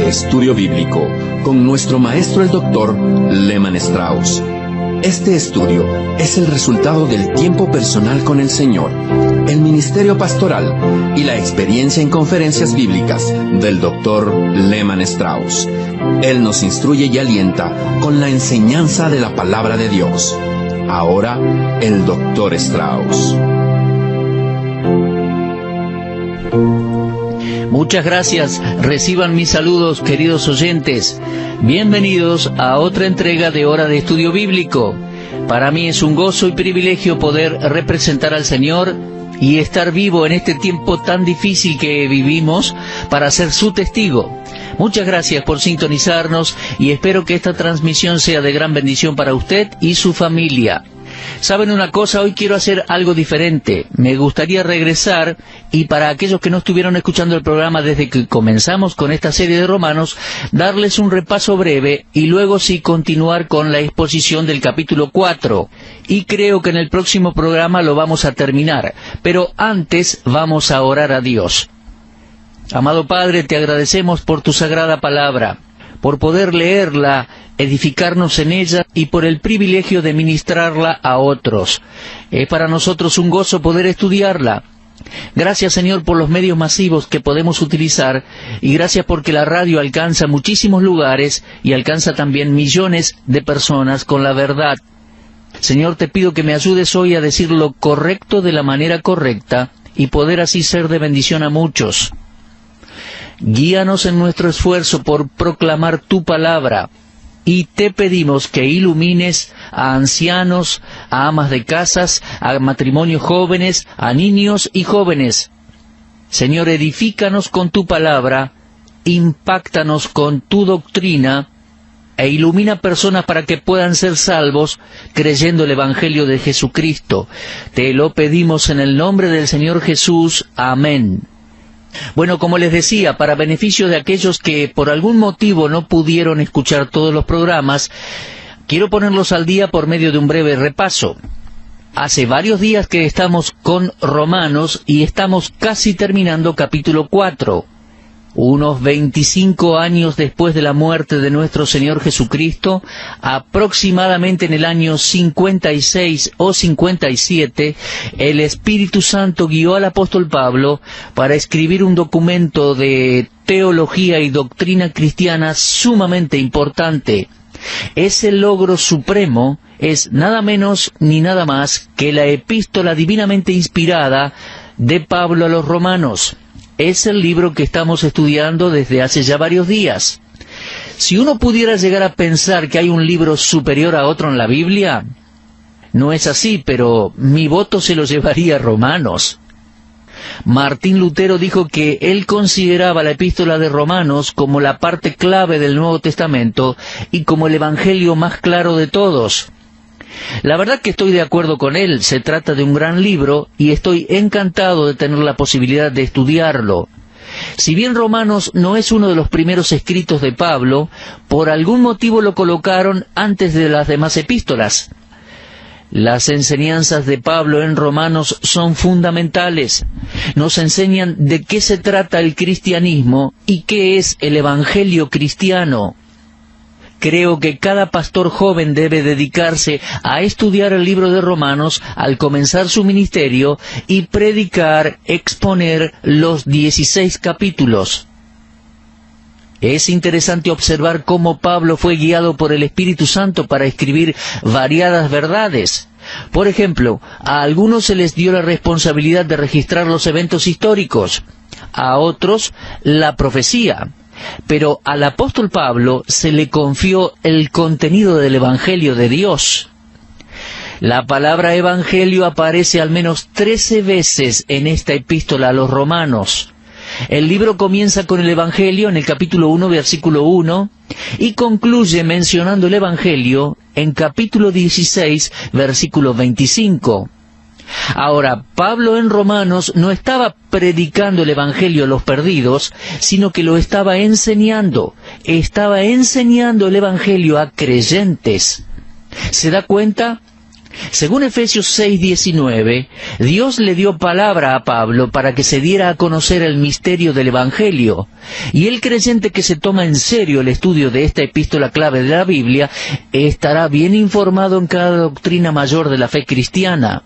Estudio Bíblico con nuestro maestro el Dr. Lehman Strauss. Este estudio es el resultado del tiempo personal con el Señor, el ministerio pastoral y la experiencia en conferencias bíblicas del Dr. Lehman Strauss. Él nos instruye y alienta con la enseñanza de la palabra de Dios. Ahora, el Dr. Strauss. Muchas gracias. Reciban mis saludos, queridos oyentes. Bienvenidos a otra entrega de Hora de Estudio Bíblico. Para mí es un gozo y privilegio poder representar al Señor y estar vivo en este tiempo tan difícil que vivimos para ser su testigo. Muchas gracias por sintonizarnos y espero que esta transmisión sea de gran bendición para usted y su familia. ¿Saben una cosa? Hoy quiero hacer algo diferente. Me gustaría regresar y para aquellos que no estuvieron escuchando el programa desde que comenzamos con esta serie de Romanos, darles un repaso breve y luego sí continuar con la exposición del capítulo 4. Y creo que en el próximo programa lo vamos a terminar. Pero antes vamos a orar a Dios. Amado Padre, te agradecemos por tu sagrada palabra, por poder leerla, edificarnos en ella y por el privilegio de ministrarla a otros. Es para nosotros un gozo poder estudiarla. Gracias, Señor, por los medios masivos que podemos utilizar y gracias porque la radio alcanza muchísimos lugares y alcanza también millones de personas con la verdad. Señor, te pido que me ayudes hoy a decir lo correcto de la manera correcta y poder así ser de bendición a muchos. Guíanos en nuestro esfuerzo por proclamar tu palabra. Y te pedimos que ilumines a ancianos, a amas de casas, a matrimonios jóvenes, a niños y jóvenes. Señor, edifícanos con tu palabra, impáctanos con tu doctrina, e ilumina personas para que puedan ser salvos creyendo el Evangelio de Jesucristo. Te lo pedimos en el nombre del Señor Jesús. Amén. Bueno, como les decía, para beneficio de aquellos que por algún motivo no pudieron escuchar todos los programas, quiero ponerlos al día por medio de un breve repaso. Hace varios días que estamos con Romanos y estamos casi terminando capítulo 4. Unos 25 años después de la muerte de nuestro Señor Jesucristo, aproximadamente en el año 56 o 57, el Espíritu Santo guió al apóstol Pablo para escribir un documento de teología y doctrina cristiana sumamente importante. Ese logro supremo es nada menos ni nada más que la epístola divinamente inspirada de Pablo a los romanos. Es el libro que estamos estudiando desde hace ya varios días. Si uno pudiera llegar a pensar que hay un libro superior a otro en la Biblia, no es así, pero mi voto se lo llevaría a Romanos. Martín Lutero dijo que él consideraba la epístola de Romanos como la parte clave del Nuevo Testamento y como el evangelio más claro de todos. La verdad que estoy de acuerdo con él, se trata de un gran libro y estoy encantado de tener la posibilidad de estudiarlo. Si bien Romanos no es uno de los primeros escritos de Pablo, por algún motivo lo colocaron antes de las demás epístolas. Las enseñanzas de Pablo en Romanos son fundamentales. Nos enseñan de qué se trata el cristianismo y qué es el evangelio cristiano. Creo que cada pastor joven debe dedicarse a estudiar el libro de Romanos al comenzar su ministerio y predicar, exponer los 16 capítulos. Es interesante observar cómo Pablo fue guiado por el Espíritu Santo para escribir variadas verdades. Por ejemplo, a algunos se les dio la responsabilidad de registrar los eventos históricos, a otros la profecía. Pero al apóstol Pablo se le confió el contenido del Evangelio de Dios. La palabra Evangelio aparece al menos 13 veces en esta epístola a los romanos. El libro comienza con el Evangelio en el capítulo 1, versículo 1, y concluye mencionando el Evangelio en capítulo 16, versículo 25. Ahora, Pablo en Romanos no estaba predicando el Evangelio a los perdidos, sino que lo estaba enseñando el Evangelio a creyentes. ¿Se da cuenta? Según Efesios 6:19, Dios le dio palabra a Pablo para que se diera a conocer el misterio del Evangelio, y el creyente que se toma en serio el estudio de esta epístola clave de la Biblia estará bien informado en cada doctrina mayor de la fe cristiana.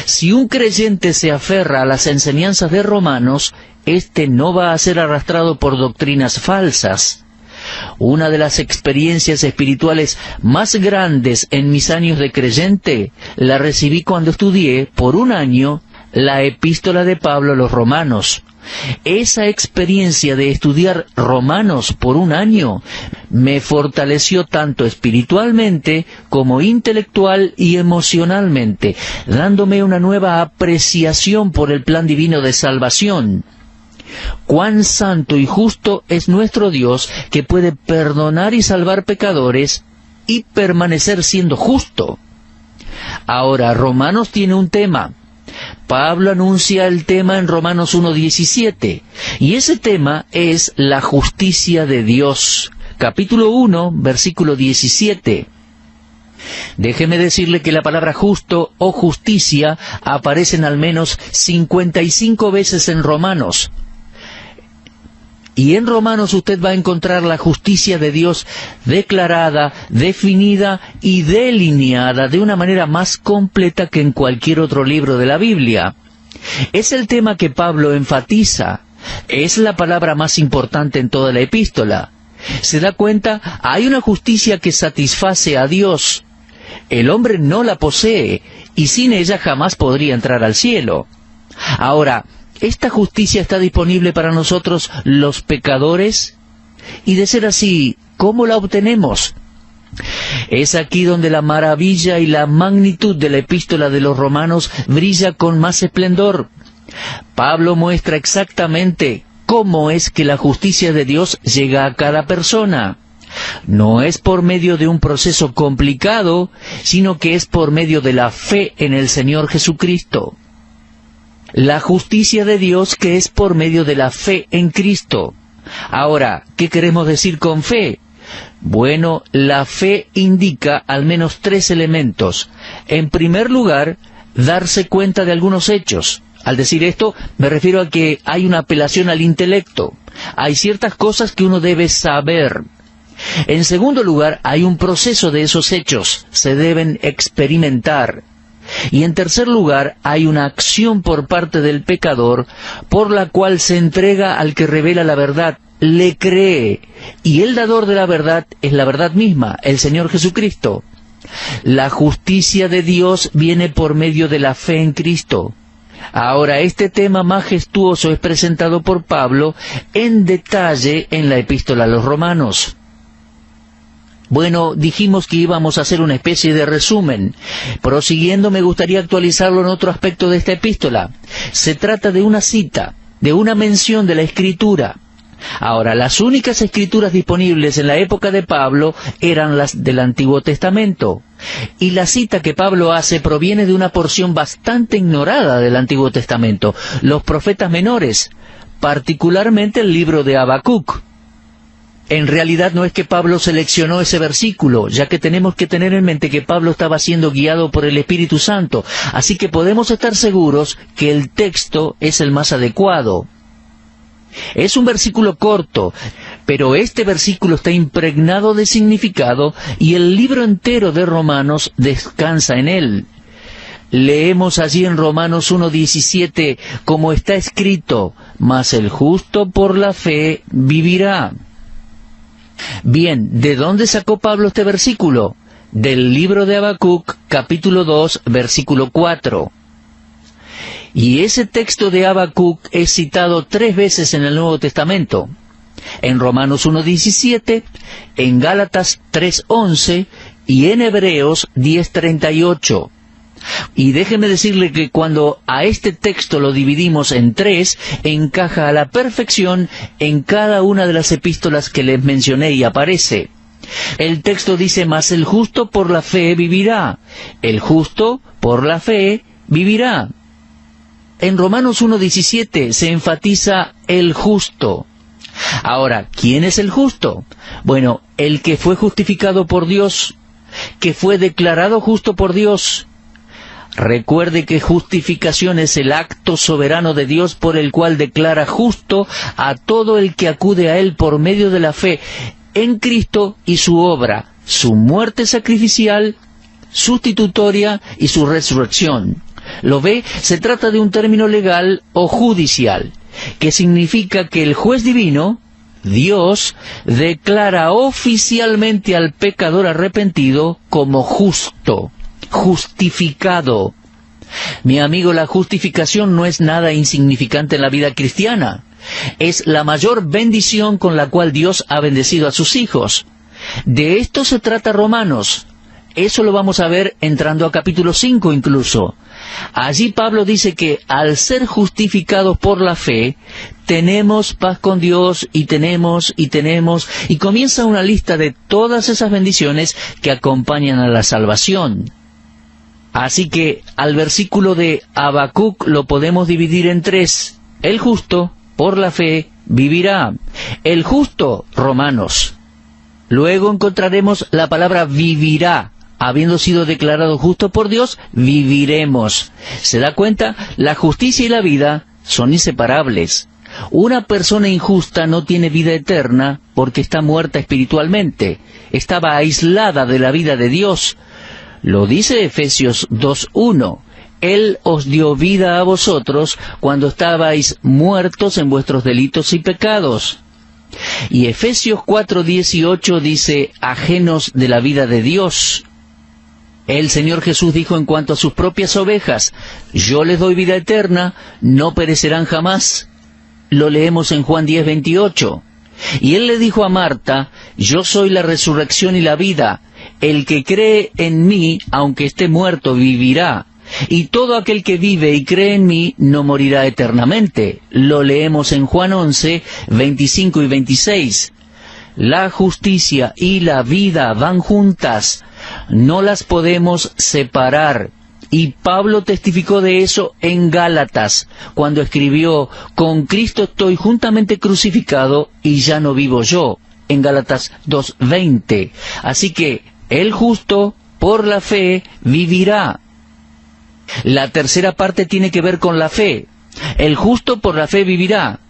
Si un creyente se aferra a las enseñanzas de Romanos, éste no va a ser arrastrado por doctrinas falsas. Una de las experiencias espirituales más grandes en mis años de creyente la recibí cuando estudié por un año la epístola de Pablo a los Romanos. Esa experiencia de estudiar Romanos por un año me fortaleció tanto espiritualmente como intelectual y emocionalmente, dándome una nueva apreciación por el plan divino de salvación. Cuán santo y justo es nuestro Dios, que puede perdonar y salvar pecadores y permanecer siendo justo. Ahora, Romanos tiene un tema. Pablo anuncia el tema en Romanos 1:17, y ese tema es la justicia de Dios. Capítulo 1, versículo 17. Déjeme decirle que la palabra justo o justicia aparecen al menos 55 veces en Romanos. Y en Romanos usted va a encontrar la justicia de Dios declarada, definida y delineada de una manera más completa que en cualquier otro libro de la Biblia. Es el tema que Pablo enfatiza. Es la palabra más importante en toda la epístola. ¿Se da cuenta? Hay una justicia que satisface a Dios. El hombre no la posee, y sin ella jamás podría entrar al cielo. Ahora, ¿esta justicia está disponible para nosotros los pecadores? Y de ser así, ¿cómo la obtenemos? Es aquí donde la maravilla y la magnitud de la epístola de los Romanos brilla con más esplendor. Pablo muestra exactamente cómo es que la justicia de Dios llega a cada persona. No es por medio de un proceso complicado, sino que es por medio de la fe en el Señor Jesucristo. La justicia de Dios que es por medio de la fe en Cristo. Ahora, ¿qué queremos decir con fe? Bueno, la fe indica al menos 3 elementos. En primer lugar, darse cuenta de algunos hechos. Al decir esto, me refiero a que hay una apelación al intelecto. Hay ciertas cosas que uno debe saber. En segundo lugar, hay un proceso de esos hechos. Se deben experimentar. Y en tercer lugar, hay una acción por parte del pecador, por la cual se entrega al que revela la verdad, le cree, y el dador de la verdad es la verdad misma, el Señor Jesucristo. La justicia de Dios viene por medio de la fe en Cristo. Ahora, este tema majestuoso es presentado por Pablo en detalle en la epístola a los Romanos. Bueno, dijimos que íbamos a hacer una especie de resumen. Prosiguiendo, me gustaría actualizarlo en otro aspecto de esta epístola. Se trata de una cita, de una mención de la Escritura. Ahora, las únicas escrituras disponibles en la época de Pablo eran las del Antiguo Testamento. Y la cita que Pablo hace proviene de una porción bastante ignorada del Antiguo Testamento, los profetas menores, particularmente el libro de Habacuc. En realidad no es que Pablo seleccionó ese versículo, ya que tenemos que tener en mente que Pablo estaba siendo guiado por el Espíritu Santo, así que podemos estar seguros que el texto es el más adecuado. Es un versículo corto, pero este versículo está impregnado de significado y el libro entero de Romanos descansa en él. Leemos allí en Romanos 1:17, como está escrito, mas el justo por la fe vivirá. Bien, ¿de dónde sacó Pablo este versículo? Del libro de Habacuc, capítulo 2, versículo 4. Y ese texto de Habacuc es citado 3 veces en el Nuevo Testamento. En Romanos 1:17, en Gálatas 3:11 y en Hebreos 10:38. Y déjeme decirle que cuando a este texto lo dividimos en 3, encaja a la perfección en cada una de las epístolas que les mencioné y aparece. El texto dice, mas el justo por la fe vivirá. El justo por la fe vivirá. En Romanos 1:17 se enfatiza el justo. Ahora, ¿quién es el justo? Bueno, el que fue justificado por Dios. que fue declarado justo por Dios. Recuerde que justificación es el acto soberano de Dios por el cual declara justo a todo el que acude a Él por medio de la fe en Cristo y su obra, su muerte sacrificial, sustitutoria y su resurrección. ¿Lo ve? Se trata de un término legal o judicial, que significa que el juez divino, Dios, declara oficialmente al pecador arrepentido como justo, justificado. Mi amigo, la justificación no es nada insignificante en la vida cristiana. Es la mayor bendición con la cual Dios ha bendecido a sus hijos. De esto se trata Romanos. Eso lo vamos a ver entrando a capítulo 5 incluso. Allí Pablo dice que al ser justificados por la fe, tenemos paz con Dios y tenemos, y comienza una lista de todas esas bendiciones que acompañan a la salvación. Así que al versículo de Habacuc lo podemos dividir en 3. El justo, por la fe, vivirá. El justo, Romanos. Luego encontraremos la palabra vivirá. Habiendo sido declarado justo por Dios, viviremos. ¿Se da cuenta? La justicia y la vida son inseparables. Una persona injusta no tiene vida eterna porque está muerta espiritualmente. Estaba aislada de la vida de Dios. Lo dice Efesios 2:1. Él os dio vida a vosotros cuando estabais muertos en vuestros delitos y pecados. Y Efesios 4:18 dice, ajenos de la vida de Dios. El Señor Jesús dijo en cuanto a sus propias ovejas, yo les doy vida eterna, no perecerán jamás. Lo leemos en Juan 10:28. Y Él le dijo a Marta, yo soy la resurrección y la vida. El que cree en mí, aunque esté muerto, vivirá. Y todo aquel que vive y cree en mí, no morirá eternamente. Lo leemos en Juan 11:25 y 26. La justicia y la vida van juntas. No las podemos separar. Y Pablo testificó de eso en Gálatas, cuando escribió, con Cristo estoy juntamente crucificado y ya no vivo yo, en Gálatas 2:20. Así que el justo, por la fe, vivirá. La tercera parte tiene que ver con la fe. El justo por la fe vivirá.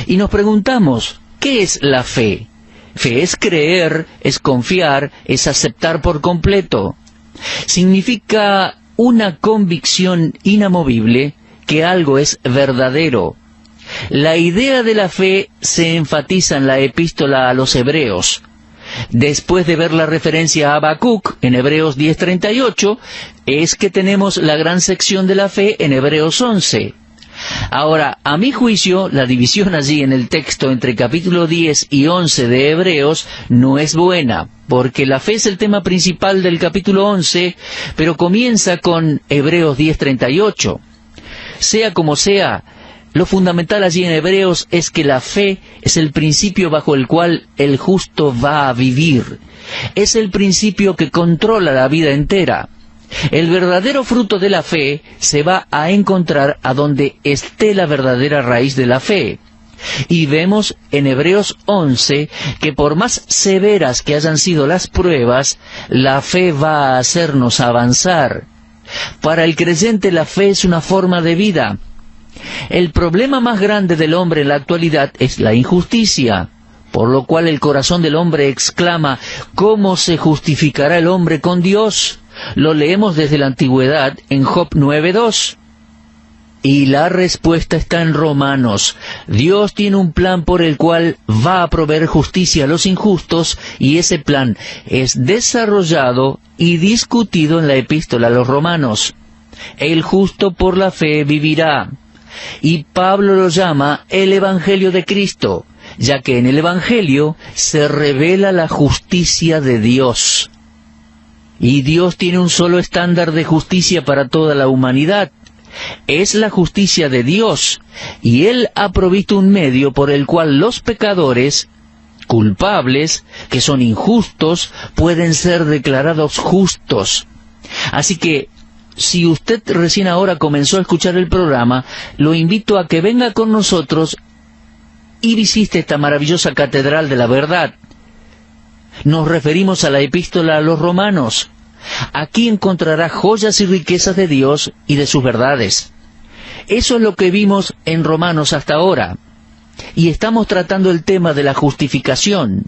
Y nos preguntamos, ¿qué es la fe? Fe es creer, es confiar, es aceptar por completo. Significa una convicción inamovible que algo es verdadero. La idea de la fe se enfatiza en la epístola a los Hebreos. Después de ver la referencia a Habacuc en Hebreos 10:38, es que tenemos la gran sección de la fe en Hebreos 11. Ahora, a mi juicio, la división allí en el texto entre capítulo 10 y 11 de Hebreos no es buena, porque la fe es el tema principal del capítulo 11, pero comienza con Hebreos 10:38. Sea como sea, lo fundamental allí en Hebreos es que la fe es el principio bajo el cual el justo va a vivir. Es el principio que controla la vida entera. El verdadero fruto de la fe se va a encontrar a donde esté la verdadera raíz de la fe. Y vemos en Hebreos 11 que por más severas que hayan sido las pruebas, la fe va a hacernos avanzar. Para el creyente la fe es una forma de vida. El problema más grande del hombre en la actualidad es la injusticia, por lo cual el corazón del hombre exclama, ¿cómo se justificará el hombre con Dios? Lo leemos desde la antigüedad en Job 9:2. Y la respuesta está en Romanos. Dios tiene un plan por el cual va a proveer justicia a los injustos, y ese plan es desarrollado y discutido en la epístola a los Romanos. El justo por la fe vivirá. Y Pablo lo llama el Evangelio de Cristo, ya que en el Evangelio se revela la justicia de Dios. Y Dios tiene un solo estándar de justicia para toda la humanidad. Es la justicia de Dios, y Él ha provisto un medio por el cual los pecadores, culpables, que son injustos, pueden ser declarados justos. Así que, si usted recién ahora comenzó a escuchar el programa, lo invito a que venga con nosotros y visite esta maravillosa catedral de la verdad. Nos referimos a la epístola a los Romanos. Aquí encontrará joyas y riquezas de Dios y de sus verdades. Eso es lo que vimos en Romanos hasta ahora. Y estamos tratando el tema de la justificación.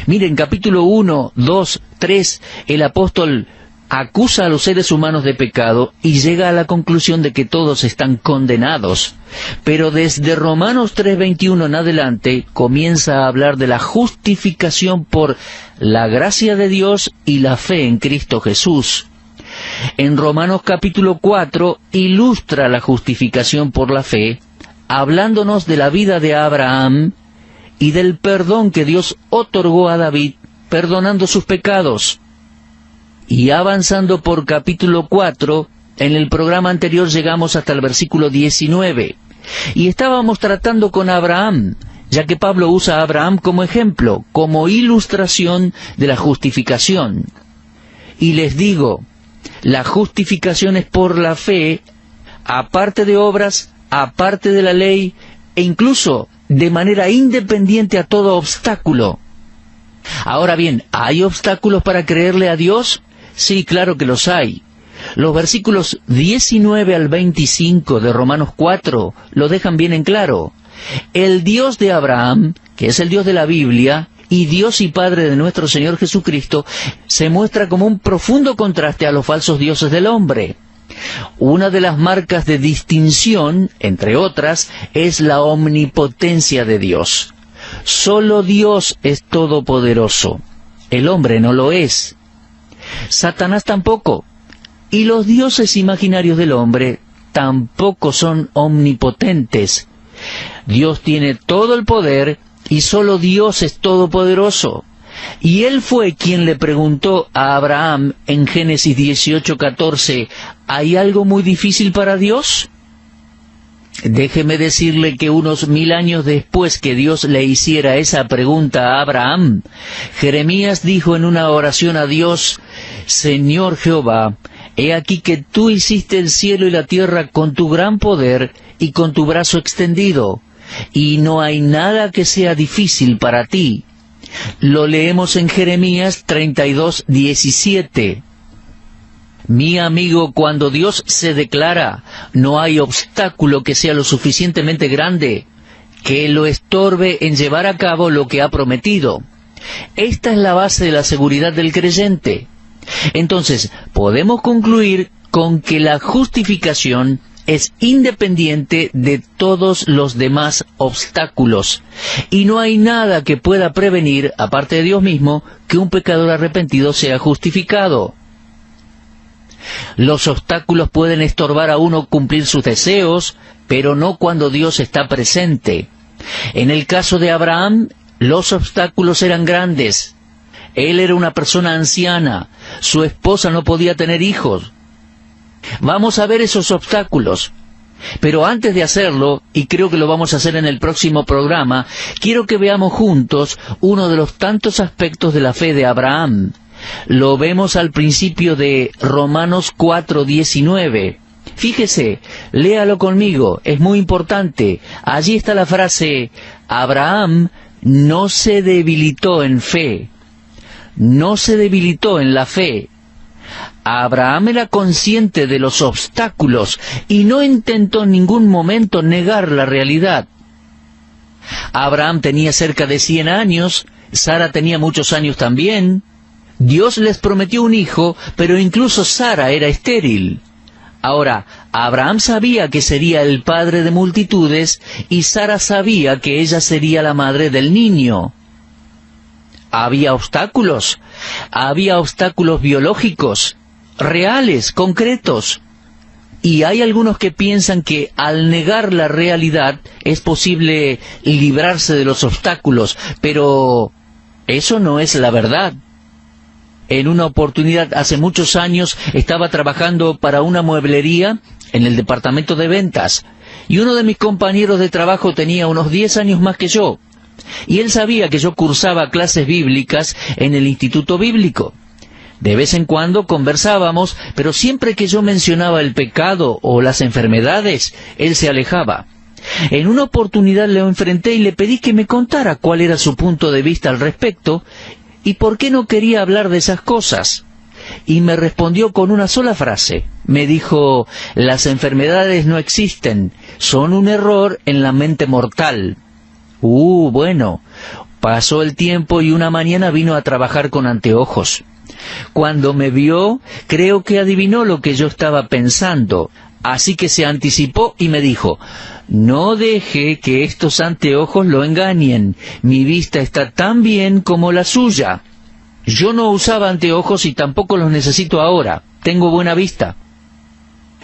Miren, capítulo 1, 2, 3, el apóstol acusa a los seres humanos de pecado y llega a la conclusión de que todos están condenados. Pero desde Romanos 3:21 en adelante comienza a hablar de la justificación por la gracia de Dios y la fe en Cristo Jesús. En Romanos capítulo 4 ilustra la justificación por la fe, hablándonos de la vida de Abraham y del perdón que Dios otorgó a David, perdonando sus pecados. Y avanzando por capítulo 4, en el programa anterior llegamos hasta el versículo 19. Y estábamos tratando con Abraham, ya que Pablo usa a Abraham como ejemplo, como ilustración de la justificación. Y les digo, la justificación es por la fe, aparte de obras, aparte de la ley, e incluso de manera independiente a todo obstáculo. Ahora bien, ¿hay obstáculos para creerle a Dios? Sí, claro que los hay. Los versículos 19 al 25 de Romanos 4 lo dejan bien en claro. El Dios de Abraham, que es el Dios de la Biblia, y Dios y Padre de nuestro Señor Jesucristo, se muestra como un profundo contraste a los falsos dioses del hombre. Una de las marcas de distinción, entre otras, es la omnipotencia de Dios. Solo Dios es todopoderoso. El hombre no lo es. Satanás tampoco. Y los dioses imaginarios del hombre tampoco son omnipotentes. Dios tiene todo el poder y solo Dios es todopoderoso. Y Él fue quien le preguntó a Abraham en Génesis 18:14, ¿hay algo muy difícil para Dios? Déjeme decirle que unos 1000 años después que Dios le hiciera esa pregunta a Abraham, Jeremías dijo en una oración a Dios, Señor Jehová, he aquí que tú hiciste el cielo y la tierra con tu gran poder y con tu brazo extendido, y no hay nada que sea difícil para ti. Lo leemos en Jeremías 32:17. Mi amigo, cuando Dios se declara, no hay obstáculo que sea lo suficientemente grande que lo estorbe en llevar a cabo lo que ha prometido. Esta es la base de la seguridad del creyente. Entonces, podemos concluir con que la justificación es independiente de todos los demás obstáculos, y no hay nada que pueda prevenir, aparte de Dios mismo, que un pecador arrepentido sea justificado. Los obstáculos pueden estorbar a uno cumplir sus deseos, pero no cuando Dios está presente. En el caso de Abraham, los obstáculos eran grandes. Él era una persona anciana, su esposa no podía tener hijos. Vamos a ver esos obstáculos. Pero antes de hacerlo, y creo que lo vamos a hacer en el próximo programa, quiero que veamos juntos uno de los tantos aspectos de la fe de Abraham. Lo vemos al principio de Romanos 4:19. Fíjese, léalo conmigo, es muy importante. Allí está la frase, Abraham no se debilitó en fe. No se debilitó en la fe. Abraham era consciente de los obstáculos y no intentó en ningún momento negar la realidad. Abraham tenía cerca de 100 años, Sara tenía muchos años también. Dios les prometió un hijo, pero incluso Sara era estéril. Ahora, Abraham sabía que sería el padre de multitudes y Sara sabía que ella sería la madre del niño. Había obstáculos biológicos, reales, concretos. Y hay algunos que piensan que al negar la realidad es posible librarse de los obstáculos, pero eso no es la verdad. En una oportunidad, hace muchos años, estaba trabajando para una mueblería en el departamento de ventas, y uno de mis compañeros de trabajo tenía unos 10 años más que yo, y él sabía que yo cursaba clases bíblicas en el Instituto Bíblico. De vez en cuando conversábamos, pero siempre que yo mencionaba el pecado o las enfermedades, él se alejaba. En una oportunidad le enfrenté y le pedí que me contara cuál era su punto de vista al respecto, y por qué no quería hablar de esas cosas. y me respondió con una sola frase. Me dijo: las enfermedades no existen, son un error en la mente mortal. Bueno, pasó el tiempo y una mañana vino a trabajar con anteojos. Cuando me vio, creo que adivinó lo que yo estaba pensando, así que se anticipó y me dijo: no deje que estos anteojos lo engañen, mi vista está tan bien como la suya. Yo no usaba anteojos y tampoco los necesito ahora, tengo buena vista.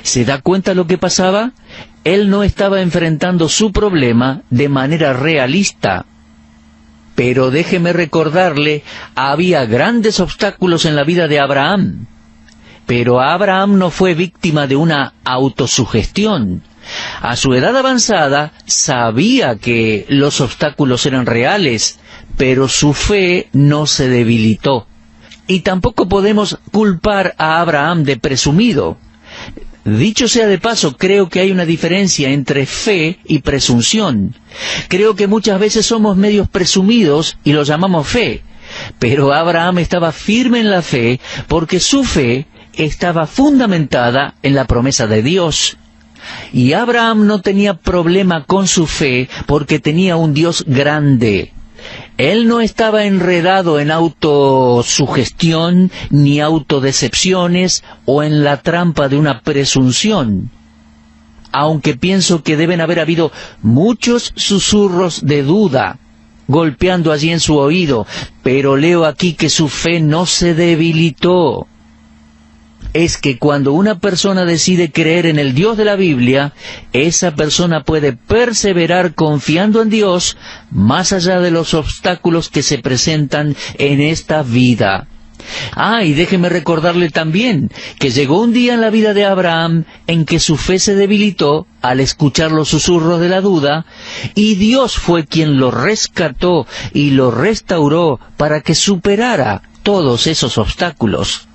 ¿Se da cuenta lo que pasaba? Él no estaba enfrentando su problema de manera realista. Pero déjeme recordarle, había grandes obstáculos en la vida de Abraham. Pero Abraham no fue víctima de una autosugestión. A su edad avanzada sabía que los obstáculos eran reales, pero su fe no se debilitó. Y tampoco podemos culpar a Abraham de presumido. Dicho sea de paso, creo que hay una diferencia entre fe y presunción. Creo que muchas veces somos medios presumidos y lo llamamos fe. Pero Abraham estaba firme en la fe porque su fe estaba fundamentada en la promesa de Dios. Y Abraham no tenía problema con su fe porque tenía un Dios grande. Él no estaba enredado en autosugestión, ni autodecepciones, o en la trampa de una presunción. Aunque pienso que deben haber habido muchos susurros de duda, golpeando allí en su oído, pero leo aquí que su fe no se debilitó. Es que cuando una persona decide creer en el Dios de la Biblia, esa persona puede perseverar confiando en Dios más allá de los obstáculos que se presentan en esta vida. Y déjeme recordarle también que llegó un día en la vida de Abraham en que su fe se debilitó al escuchar los susurros de la duda, y Dios fue quien lo rescató y lo restauró para que superara todos esos obstáculos.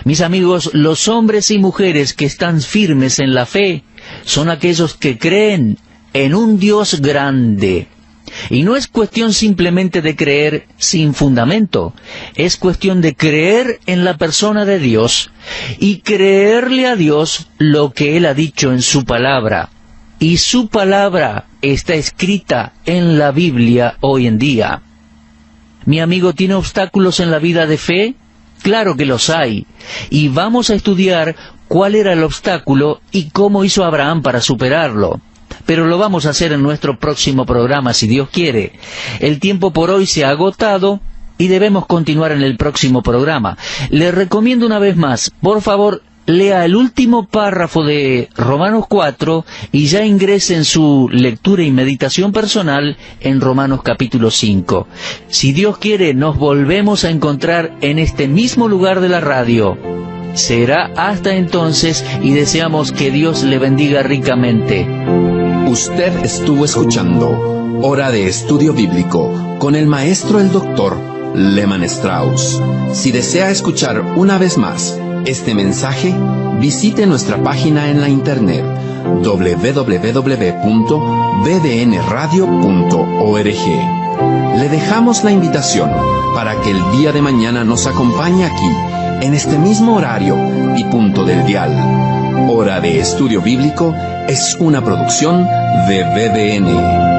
Mis amigos, los hombres y mujeres que están firmes en la fe son aquellos que creen en un Dios grande. Y no es cuestión simplemente de creer sin fundamento, es cuestión de creer en la persona de Dios y creerle a Dios lo que Él ha dicho en su palabra. Y su palabra está escrita en la Biblia hoy en día. ¿Mi amigo tiene obstáculos en la vida de fe? Claro que los hay, y vamos a estudiar cuál era el obstáculo y cómo hizo Abraham para superarlo. Pero lo vamos a hacer en nuestro próximo programa, si Dios quiere. El tiempo por hoy se ha agotado y debemos continuar en el próximo programa. Le recomiendo una vez más, por favor, lea el último párrafo de Romanos 4 y ya ingrese en su lectura y meditación personal en Romanos capítulo 5. Si Dios quiere, nos volvemos a encontrar en este mismo lugar de la radio. Será hasta entonces y deseamos que Dios le bendiga ricamente. Usted estuvo escuchando Hora de Estudio Bíblico con el maestro el doctor Lehman Strauss. Si desea escuchar una vez más este mensaje, visite nuestra página en la internet www.bbnradio.org. Le dejamos la invitación para que el día de mañana nos acompañe aquí, en este mismo horario y punto del dial. Hora de Estudio Bíblico es una producción de BBN.